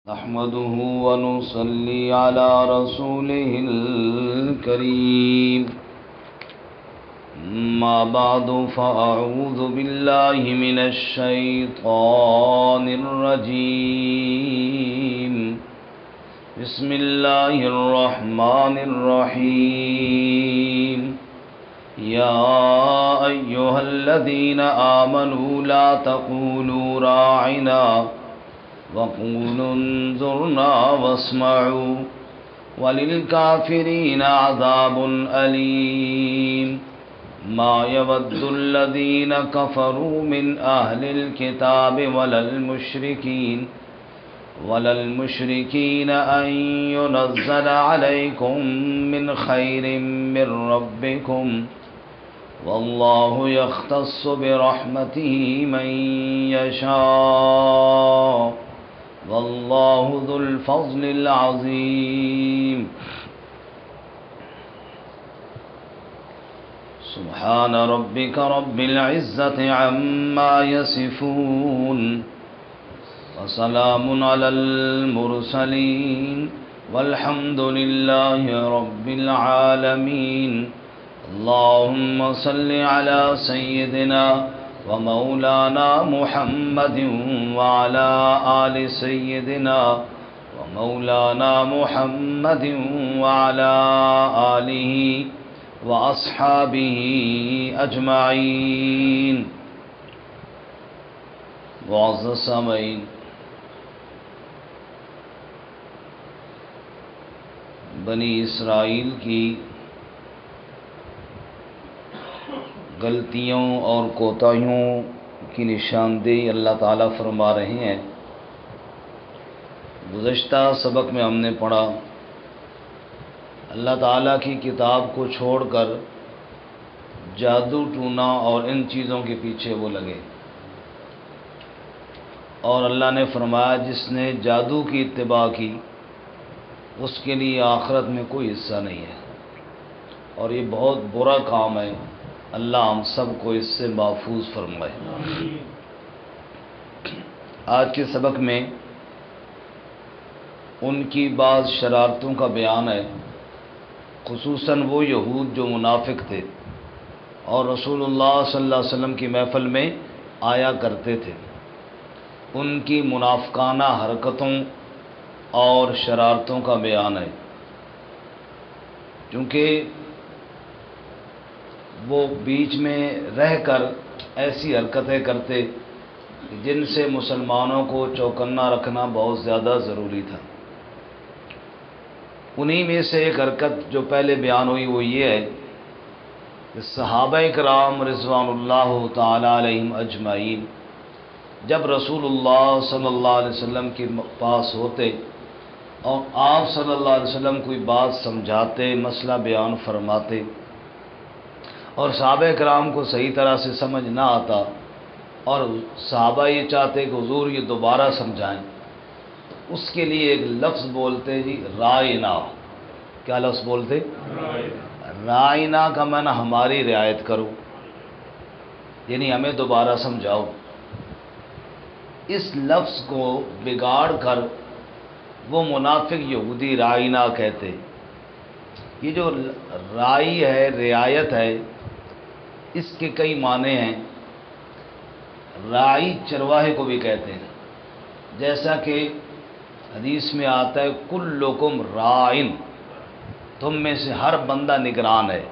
نحمده ونصلي على رسوله الكريم. ما بعد فأعوذ بالله من الشيطان الرجيم. بسم الله الرحمن الرحيم. يا أيها الذين آمنوا لا تقولوا راعنا وقولوا انظرنا واسمعوا وللكافرين عذاب أليم. ما يود الذين كفروا من أهل الكتاب ولا المشركين أن ينزل عليكم من خير من ربكم والله يختص برحمته من يشاء والله ذو الفضل العظيم. سبحان ربك رب العزة عما يصفون وسلام على المرسلين والحمد لله رب العالمين. اللهم صل على سيدنا ومولانا محمد وعلى آل سيدنا ومولانا محمد وعلى آله وأصحابه أجمعين. معزز سامعین، بنی اسرائیل کی غلطیوں اور کوتاہیوں کی نشاندہی اللہ تعالیٰ فرما رہے ہیں. گزشتہ سبق میں ہم نے پڑھا اللہ تعالیٰ کی کتاب کو چھوڑ کر جادو ٹونا اور ان چیزوں کے پیچھے وہ لگے، اور اللہ نے فرمایا جس نے جادو کی اتباع کی اس کے لیے آخرت میں کوئی حصہ نہیں ہے، اور یہ بہت برا کام ہے. اللہ ہم سب کو اس سے محفوظ فرمائے. آج کے سبق میں ان کی بعض شرارتوں کا بیان ہے، خصوصاً وہ یہود جو منافق تھے اور رسول اللہ صلی اللہ علیہ وسلم کی محفل میں آیا کرتے تھے. ان کی منافقانہ حرکتوں اور شرارتوں کا بیان ہے، کیونکہ وہ بیچ میں رہ کر ایسی حرکتیں کرتے جن سے مسلمانوں کو چوکنا رکھنا بہت زیادہ ضروری تھا. انہی میں سے ایک حرکت جو پہلے بیان ہوئی وہ یہ ہے کہ صحابہ کرام رضوان اللہ تعالی علیہم اجمعین جب رسول اللہ صلی اللہ علیہ وسلم کے پاس ہوتے اور آپ صلی اللہ علیہ وسلم کوئی بات سمجھاتے، مسئلہ بیان فرماتے، اور صحابہ کرام کو صحیح طرح سے سمجھ نہ آتا اور صحابہ یہ چاہتے کہ حضور یہ دوبارہ سمجھائیں، تو اس کے لیے ایک لفظ بولتے جی رائنا. کیا لفظ بولتے؟ رائنا کا معنی ہماری رعایت کرو، یعنی ہمیں دوبارہ سمجھاؤ. اس لفظ کو بگاڑ کر وہ منافق یہودی رائنا کہتے. یہ جو رائی ہے، رعایت ہے، اس کے کئی معنی ہیں. رائی چرواہے کو بھی کہتے ہیں، جیسا کہ حدیث میں آتا ہے کلکم رائن، تم میں سے ہر بندہ نگران ہے.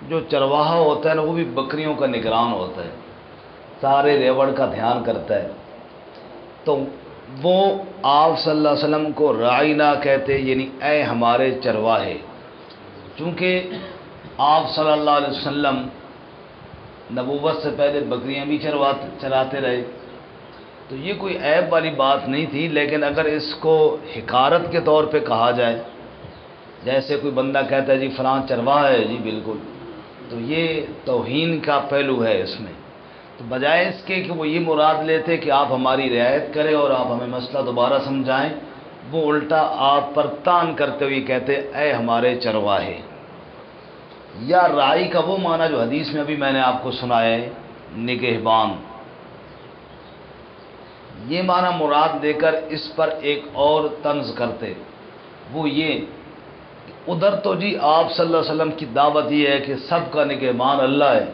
جو چرواہا ہوتا ہے نا وہ بھی بکریوں کا نگران ہوتا ہے، سارے ریوڑ کا دھیان کرتا ہے. تو وہ آپ صلی اللہ علیہ وسلم کو رائنا کہتے، یعنی اے ہمارے چرواہے. چونکہ آپ صلی اللہ علیہ وسلم نبوت سے پہلے بکریاں بھی چراتے رہے، تو یہ کوئی عیب والی بات نہیں تھی. لیکن اگر اس کو حقارت کے طور پہ کہا جائے، جیسے کوئی بندہ کہتا ہے جی فلاں چرواہا ہے، جی بالکل، تو یہ توہین کا پہلو ہے اس میں. تو بجائے اس کے کہ وہ یہ مراد لیتے کہ آپ ہماری رعایت کریں اور آپ ہمیں مسئلہ دوبارہ سمجھائیں، وہ الٹا آپ پر تان کرتے ہوئے کہتے اے ہمارے چرواہے. یا رائی کا وہ معنی جو حدیث میں ابھی میں نے آپ کو سنایا ہے، نگہبان. یہ معنی مراد لے کر اس پر ایک اور طنز کرتے، وہ یہ، ادھر تو جی آپ صلی اللہ علیہ وسلم کی دعوت یہ ہے کہ سب کا نگہبان اللہ ہے،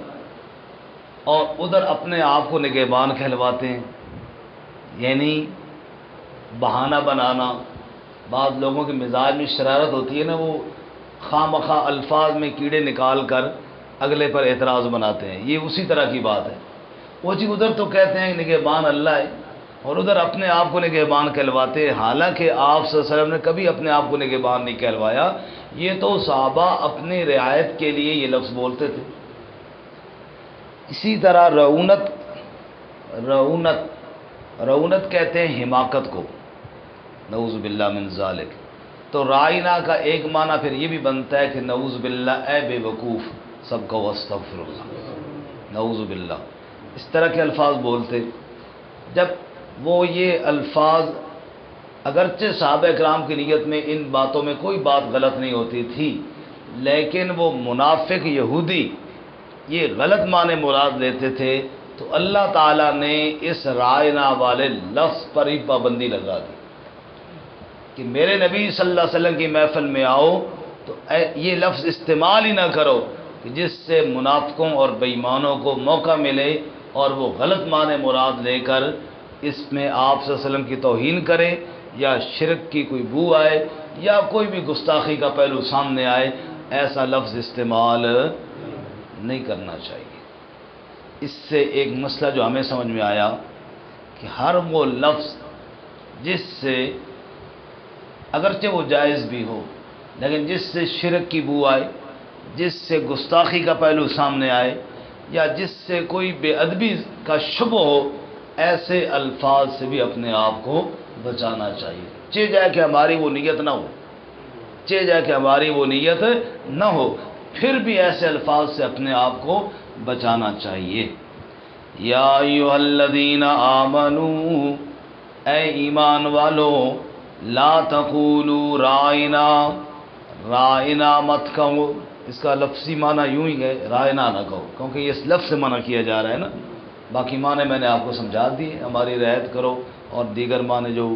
اور ادھر اپنے آپ کو نگہبان کہلواتے ہیں، یعنی بہانہ بنانا۔ بعض لوگوں کے مزاج میں شرارت ہوتی ہے نا، وہ خواہ مخواہ الفاظ میں کیڑے نکال کر اگلے پر اعتراض بناتے ہیں، یہ اسی طرح کی بات ہے۔ وہ جی ادھر تو کہتے ہیں نگہبان اللہ ہے، اور ادھر اپنے آپ کو نگہبان کہلواتے ہیں، حالانکہ آپ صلی اللہ علیہ وسلم نے کبھی اپنے آپ کو نگہبان نہیں کہلوایا، یہ تو صحابہ اپنی رعایت کے لیے یہ لفظ بولتے تھے۔ اسی طرح رعونت کہتے ہیں حماقت کو، نعوذ باللہ من ذالک۔ تو رائنا کا ایک معنی پھر یہ بھی بنتا ہے کہ نعوذ باللہ، اے بے وقوف، سب کو استغفر اللہ، نعوذ باللہ، اس طرح کے الفاظ بولتے۔ جب وہ یہ الفاظ، اگرچہ صحابہ کرام کی نیت میں ان باتوں میں کوئی بات غلط نہیں ہوتی تھی، لیکن وہ منافق یہودی یہ غلط معنی مراد لیتے تھے، تو اللہ تعالیٰ نے اس رائنا والے لفظ پر ہی پابندی لگا دی کہ میرے نبی صلی اللہ علیہ وسلم کی محفل میں آؤ تو یہ لفظ استعمال ہی نہ کرو کہ جس سے منافقوں اور بے ایمانوں کو موقع ملے اور وہ غلط معنی مراد لے کر اس میں آپ صلی اللہ علیہ وسلم کی توہین کرے، یا شرک کی کوئی بو آئے، یا کوئی بھی گستاخی کا پہلو سامنے آئے، ایسا لفظ استعمال نہیں کرنا چاہیے۔ اس سے ایک مسئلہ جو ہمیں سمجھ میں آیا کہ ہر وہ لفظ جس سے اگرچہ وہ جائز بھی ہو، لیکن جس سے شرک کی بو آئے، جس سے گستاخی کا پہلو سامنے آئے، یا جس سے کوئی بے ادبی کا شبہ ہو، ایسے الفاظ سے بھی اپنے آپ کو بچانا چاہیے، چاہے جائے کہ ہماری وہ نیت نہ ہو، نہ ہو، پھر بھی ایسے الفاظ سے اپنے آپ کو بچانا چاہیے۔ یا ایھا الذین آمنوا، اے ایمان والو، لا تقولوا رائنا مت کہو، اس کا لفظی معنی یوں ہی ہے، رائنا نہ کہو، کیونکہ یہ اس لفظ سے منع کیا جا رہا ہے نا، باقی معنی میں نے آپ کو سمجھا دیے، ہماری رعایت کرو، اور دیگر معنی جو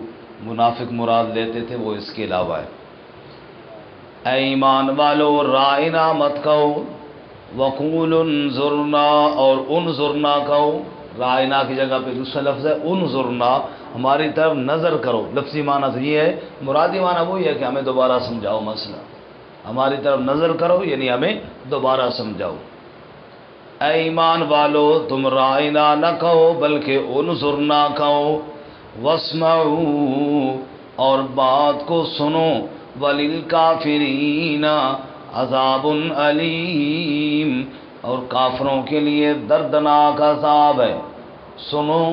منافق مراد لیتے تھے وہ اس کے علاوہ ہے۔ اے ایمان والو، رائنا مت کہو، وقولوا انظرنا، اور انظرنا کہو، رائنا کی جگہ پہ دوسرا لفظ ہے انظرنا، ہماری طرف نظر کرو، لفظی معنی تو یہ ہے، مرادی معنی وہی ہے کہ ہمیں دوبارہ سمجھاؤ مسئلہ، ہماری طرف نظر کرو یعنی ہمیں دوبارہ سمجھاؤ۔ اے ایمان والو، تم رائنا نہ کہو بلکہ انظرنا کہو، واسمعوا، اور بات کو سنو، وللکافرین عذاب علیم، اور کافروں کے لیے دردناک عذاب ہے۔ سنو،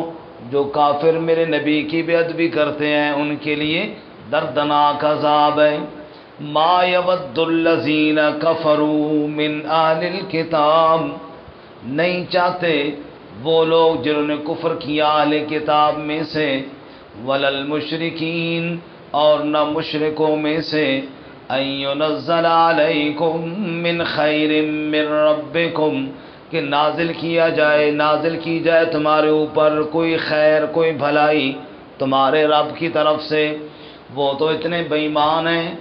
جو کافر میرے نبی کی بے ادبی کرتے ہیں ان کے لیے دردناک عذاب ہے۔ ما یود الذین کفروا من اہل الکتاب، نہیں چاہتے وہ لوگ جنہوں نے کفر کیا اہل کتاب میں سے، وللمشرکین، اور نہ مشرکوں میں سے، ان ينزل علیکم من خیر من ربکم، کہ نازل کی جائے تمہارے اوپر کوئی خیر، کوئی بھلائی تمہارے رب کی طرف سے۔ وہ تو اتنے بے ایمان ہیں،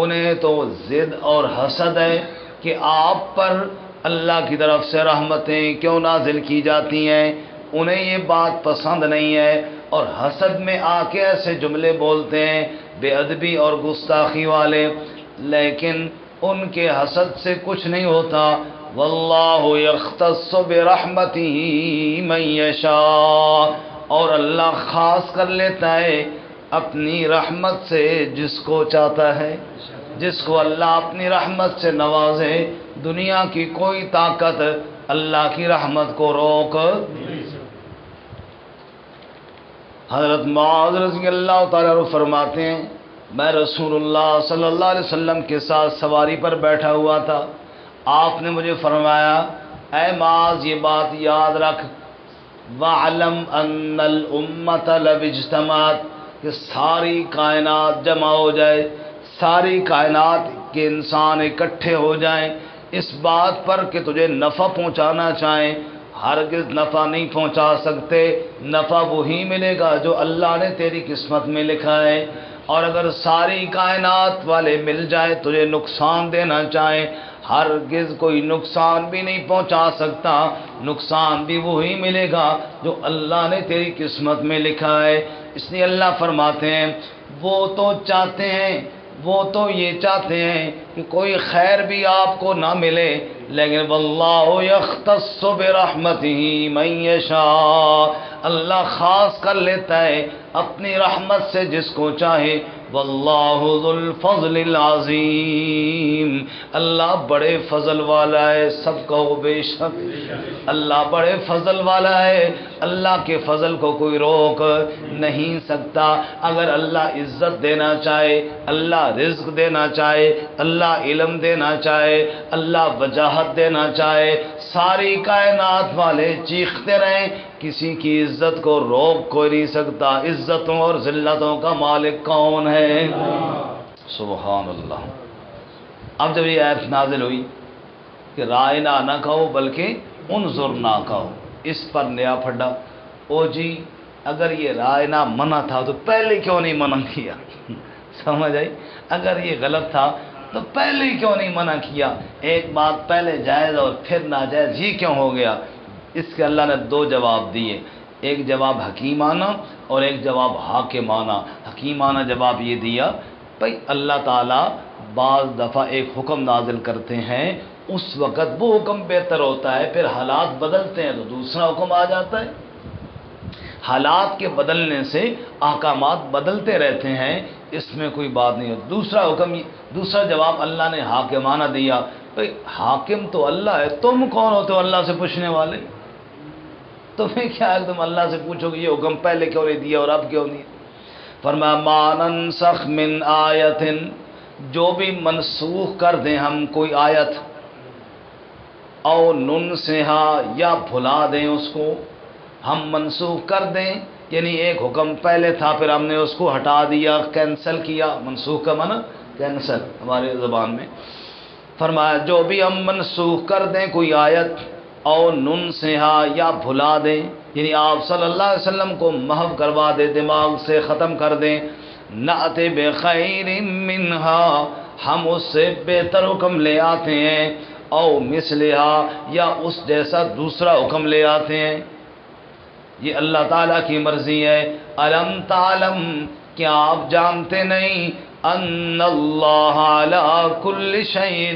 انہیں تو ضد اور حسد ہے کہ آپ پر اللہ کی طرف سے رحمتیں کیوں نازل کی جاتی ہیں، انہیں یہ بات پسند نہیں ہے، اور حسد میں آ کے ایسے جملے بولتے ہیں بے ادبی اور گستاخی والے، لیکن ان کے حسد سے کچھ نہیں ہوتا۔ واللہ یختص برحمتہ من یشاء، اور اللہ خاص کر لیتا ہے اپنی رحمت سے جس کو چاہتا ہے، جس کو اللہ اپنی رحمت سے نوازے، دنیا کی کوئی طاقت اللہ کی رحمت کو روک۔ حضرت معاذ رضی اللہ تعالیٰ عنہ فرماتے ہیں، میں رسول اللہ صلی اللہ علیہ وسلم کے ساتھ سواری پر بیٹھا ہوا تھا، آپ نے مجھے فرمایا، اے معاذ یہ بات یاد رکھ، وَعْلَمْ أَنَّ الْأُمَّةَ لَوْ اجْتَمَعَتْ، کہ ساری کائنات جمع ہو جائے، ساری کائنات کے انسان اکٹھے ہو جائیں اس بات پر کہ تجھے نفع پہنچانا چاہیں، ہرگز نفع نہیں پہنچا سکتے. نفع وہی ملے گا جو اللہ نے تیری قسمت میں لکھا ہے. اور اگر ساری کائنات والے مل جائے تجھے نقصان دینا چاہے، ہرگز کوئی نقصان بھی نہیں پہنچا سکتا. نقصان بھی وہی ملے گا جو اللہ نے تیری قسمت میں لکھا ہے. اس لیے اللہ فرماتے ہیں وہ تو چاہتے ہیں، وہ تو یہ چاہتے ہیں کہ کوئی خیر بھی آپ کو نہ ملے، لیکن واللہ یختص برحمتہ من یشاء، اللہ خاص کر لیتا ہے اپنی رحمت سے جس کو چاہے. واللہ ذو الفضل العظیم، اللہ بڑے فضل والا ہے. سب کہو بے شک اللہ بڑے فضل والا ہے. اللہ کے فضل کو کوئی روک نہیں سکتا. اگر اللہ عزت دینا چاہے، اللہ رزق دینا چاہے، اللہ علم دینا چاہے، اللہ وجاہت دینا چاہے، ساری کائنات والے چیختے رہیں، کسی کی عزت کو روک کوئی نہیں سکتا. عزتوں اور ذلتوں کا مالک کون ہے؟ سبحان اللہ. اب جب یہ آیت نازل ہوئی کہ رائنا نہ کہو بلکہ انظر نہ کہو، اس پر نیا پھڈا، او جی اگر یہ رائنا منع تھا تو پہلے کیوں نہیں منع کیا؟ سمجھ آئی؟ اگر یہ غلط تھا تو پہلے کیوں نہیں منع کیا؟ ایک بات پہلے جائز اور پھر ناجائز یہ کیوں ہو گیا؟ اس کے اللہ نے دو جواب دیے، ایک جواب حکیمانہ اور ایک جواب حاکمانہ. حکیمانہ جواب یہ دیا بھائی اللہ تعالیٰ بعض دفعہ ایک حکم نازل کرتے ہیں، اس وقت وہ حکم بہتر ہوتا ہے، پھر حالات بدلتے ہیں تو دوسرا حکم آ جاتا ہے. حالات کے بدلنے سے احکامات بدلتے رہتے ہیں، اس میں کوئی بات نہیں ہے. دوسرا جواب اللہ نے حاکمانہ دیا. بھائی حاکم تو اللہ ہے، تم کون ہوتے ہو اللہ سے پوچھنے والے؟ تمہیں کیا ہے تم اللہ سے پوچھو کہ یہ حکم پہلے کیوں نہیں دیا اور اب کیوں نہیں؟ فرمایا ما ننسخ من آیت، جو بھی منسوخ کر دیں ہم کوئی آیت، او ننسہا یا بھلا دیں اس کو، ہم منسوخ کر دیں یعنی ایک حکم پہلے تھا پھر ہم نے اس کو ہٹا دیا، کینسل کیا. منسوخ کا معنی کینسل ہماری زبان میں. فرمایا جو بھی ہم منسوخ کر دیں کوئی آیت، او ننسہا یا بھلا دیں یعنی آپ صلی اللہ علیہ وسلم کو محو کروا دے، دماغ سے ختم کر دیں، نأت بخیر منہا، ہم اس سے بہتر حکم لے آتے ہیں، او مثلہا یا اس جیسا دوسرا حکم لے آتے ہیں. یہ اللہ تعالیٰ کی مرضی ہے. الم تعلم، کیا آپ جانتے نہیں، ان اللہ علی کل شیء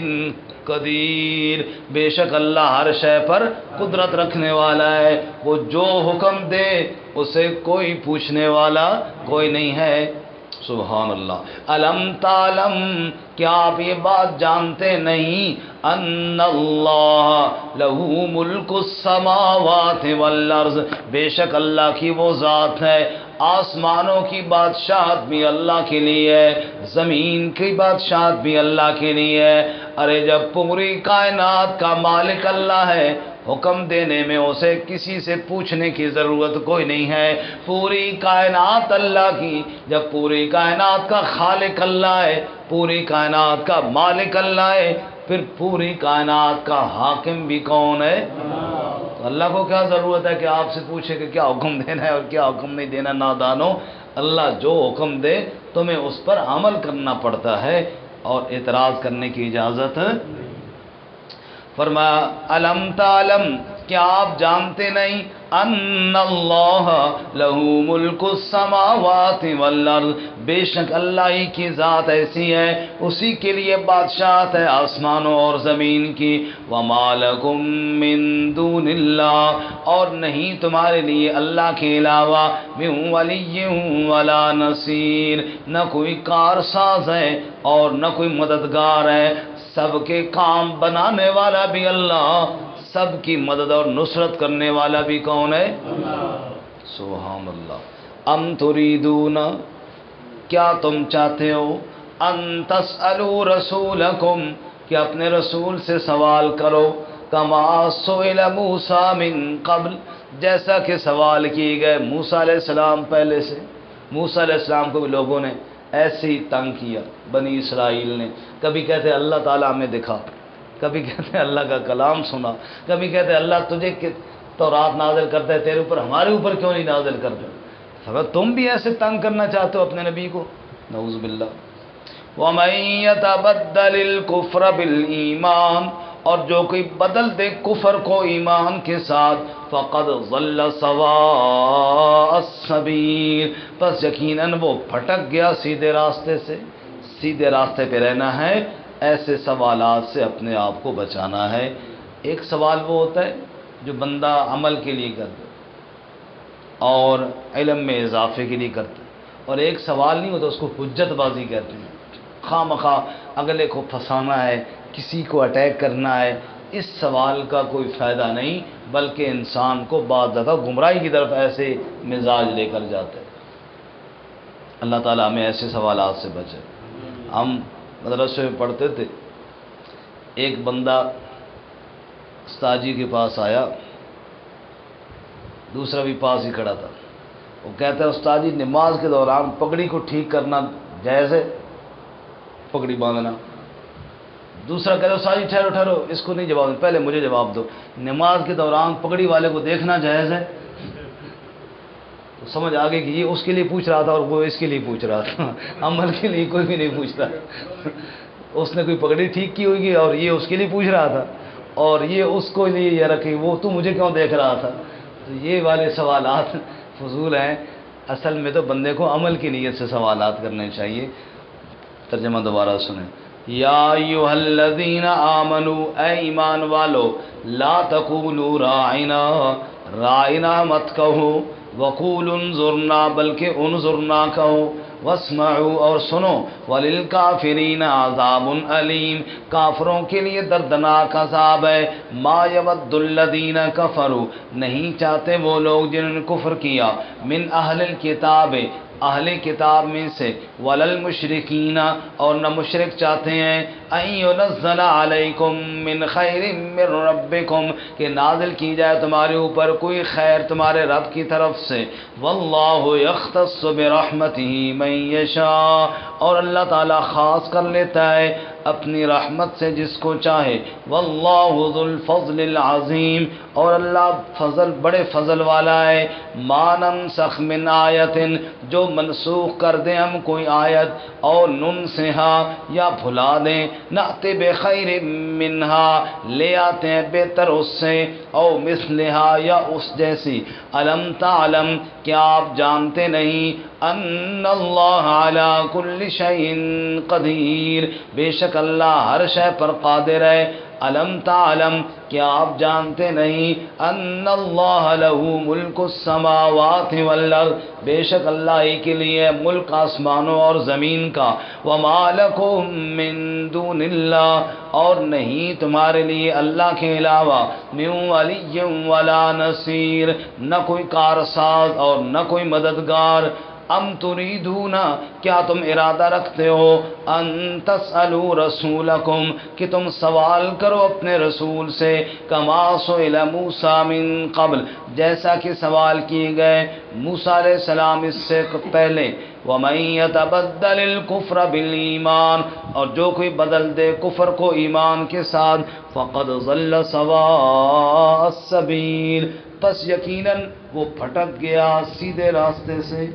قدیر، بے شک اللہ ہر شے پر قدرت رکھنے والا ہے. وہ جو حکم دے اسے کوئی پوچھنے والا کوئی نہیں ہے. سبحان اللہ. الم تعلم، کیا آپ یہ بات جانتے نہیں، ان اللہ لہ ملک السماوات والارض، بے شک اللہ کی وہ ذات ہے، آسمانوں کی بادشاہت بھی اللہ کے لیے ہے، زمین کی بادشاہت بھی اللہ کے لیے ہے. ارے جب پوری کائنات کا مالک اللہ ہے، حکم دینے میں اسے کسی سے پوچھنے کی ضرورت کوئی نہیں ہے. پوری کائنات اللہ کی، جب پوری کائنات کا خالق اللہ ہے، پوری کائنات کا مالک اللہ ہے، پھر پوری کائنات کا حاکم بھی کون ہے؟ اللہ کو کیا ضرورت ہے کہ آپ سے پوچھے کہ کیا حکم دینا ہے اور کیا حکم نہیں دینا؟ نادانو، اللہ جو حکم دے تمہیں اس پر عمل کرنا پڑتا ہے اور اعتراض کرنے کی اجازت. فرمایا الم تعلم، کیا آپ جانتے نہیں، ان اللہ لہ ملک السماوات والارض، بے شک اللہ ہی کی ذات ایسی ہے، اسی کے لیے بادشاہت ہے آسمانوں اور زمین کی. وما لکم من دون اللہ، اور نہیں تمہارے لیے اللہ کے علاوہ من ولی ولا نصیر، نہ کوئی کارساز ہے اور نہ کوئی مددگار ہے. سب کے کام بنانے والا بھی اللہ، سب کی مدد اور نصرت کرنے والا بھی کون ہے؟ سبحان اللہ. ام تریدون، کیا تم چاہتے ہو، ان تسألوا رسولکم، کہ اپنے رسول سے سوال کرو، کما سئل موسیٰ من قبل، جیسا کہ سوال کیے گئے موسیٰ علیہ السلام پہلے سے. موسیٰ علیہ السلام کو بھی لوگوں نے ایسے ہی تنگ کیا، بنی اسرائیل نے. کبھی کہتے اللہ تعالیٰ ہمیں دکھا، کبھی کہتے اللہ کا کلام سنا، کبھی کہتے اللہ تو رات نازل کرتا ہے تیرے اوپر، ہمارے اوپر کیوں نہیں نازل کرتا؟ فرمایا تم بھی ایسے تنگ کرنا چاہتے ہو اپنے نبی کو؟ نعوذ باللہ۔ وَمَن يَتَبَدَّلِ الْكُفْرَ بِالْإِيمَانِ، اور جو کوئی بدل دے کفر کو ایمان کے ساتھ، فَقَدْ ضَلَّ سَوَاءَ السَّبِيلِ، بس یقیناً وہ پھٹک گیا سیدھے راستے سے۔ سیدھے راستے پہ رہنا ہے، ایسے سوالات سے اپنے آپ کو بچانا ہے۔ ایک سوال وہ ہوتا ہے جو بندہ عمل کے لیے کرتا ہے اور علم میں اضافے کے لیے کرتا ہے، اور ایک سوال نہیں ہوتا، اس کو حجت بازی کہتے ہیں۔ خواہ مخواہ اگلے کو پھنسانا ہے، کسی کو اٹیک کرنا ہے، اس سوال کا کوئی فائدہ نہیں، بلکہ انسان کو بعض دفعہ گمراہی کی طرف ایسے مزاج لے کر جاتا ہے۔ اللہ تعالیٰ ہمیں ایسے سوالات سے بچے۔ ہم مدرسے میں پڑھتے تھے، ایک بندہ استاد جی کے پاس آیا، دوسرا بھی پاس ہی کھڑا تھا۔ وہ کہتا ہے استاد جی نماز کے دوران پگڑی کو ٹھیک کرنا جائز ہے؟ پگڑی باندھنا۔ دوسرا کہتا ہے استاد جی ٹھہرو ٹھہرو، اس کو نہیں جواب دو، پہلے مجھے جواب دو، نماز کے دوران پگڑی والے کو دیکھنا جائز ہے؟ تو سمجھ آ گئی کہ یہ اس کے لیے پوچھ رہا تھا اور وہ اس کے لیے پوچھ رہا تھا، عمل کے لیے کوئی بھی نہیں پوچھتا۔ اس نے کوئی پگڑی ٹھیک کی ہوگی اور یہ اس کے لیے پوچھ رہا تھا، اور یہ اس کو لیے یہ رکھی، وہ تو مجھے کیوں دیکھ رہا تھا؟ تو یہ والے سوالات فضول ہیں۔ اصل میں تو بندے کو عمل کی نیت سے سوالات کرنے چاہیے۔ ترجمہ دوبارہ سنیں۔ یا ایھا الذین آمنوا، اے ایمان والو، لا تقولوا راعنا، راعنا مت کہو، وقولوا انظرنا، بلکہ انظرنا کہو، واسمعوا، اور سنو، وللکافرین عذاب علیم، کافروں کے لیے دردناک عذاب ہے۔ ما یود الذین کفروا، نہیں چاہتے وہ لوگ جنہوں نے کفر کیا، من اہل الکتاب، اہل کتاب میں سے، وللمشرکین، اور نہ مشرک چاہتے ہیں، ان ینزل علیکم من خیر من ربکم، کہ نازل کی جائے تمہارے اوپر کوئی خیر تمہارے رب کی طرف سے۔ واللہ یختص برحمتہ من یشاء، اور اللہ تعالیٰ خاص کر لیتا ہے اپنی رحمت سے جس کو چاہے۔ واللہ ذو الفضل العظیم، اور اللہ فضل بڑے فضل والا ہے۔ ما ننسخ من آیت، جو منسوخ کر دیں ہم کوئی آیت، اور ننسہا، یا بھلا دیں، نأتی بخیر منہا، لے آتے ہیں بہتر اس سے، او مثلہا، یا اس جیسی۔ الم تعلم، کیا آپ جانتے نہیں، ان اللہ علی کل شیء قدیر، بے شک اللہ ہر شے پر قادر ہے۔ الم تعلم، کیا آپ جانتے نہیں، ان اللہ لہ ملک السماوات والارض، بے شک اللہ ہی کے لیے ملک آسمانوں اور زمین کا۔ وما لکم من دون اللہ، اور نہیں تمہارے لیے اللہ کے علاوہ، من ولی ولا نصیر، نہ کوئی کارساز اور نہ کوئی مددگار۔ ام تریدون، کیا تم ارادہ رکھتے ہو، ان تسألوا رسولکم، کہ تم سوال کرو اپنے رسول سے، کما سئل موسیٰ من قبل، جیسا کہ سوال کیے گئے موسیٰ علیہ السلام اس سے پہلے۔ ومن یتبدل الکفر بالایمان، اور جو کوئی بدل دے کفر کو ایمان کے ساتھ، فقد ضل سواء السبیل، پس یقیناً وہ پھٹک گیا سیدھے راستے سے۔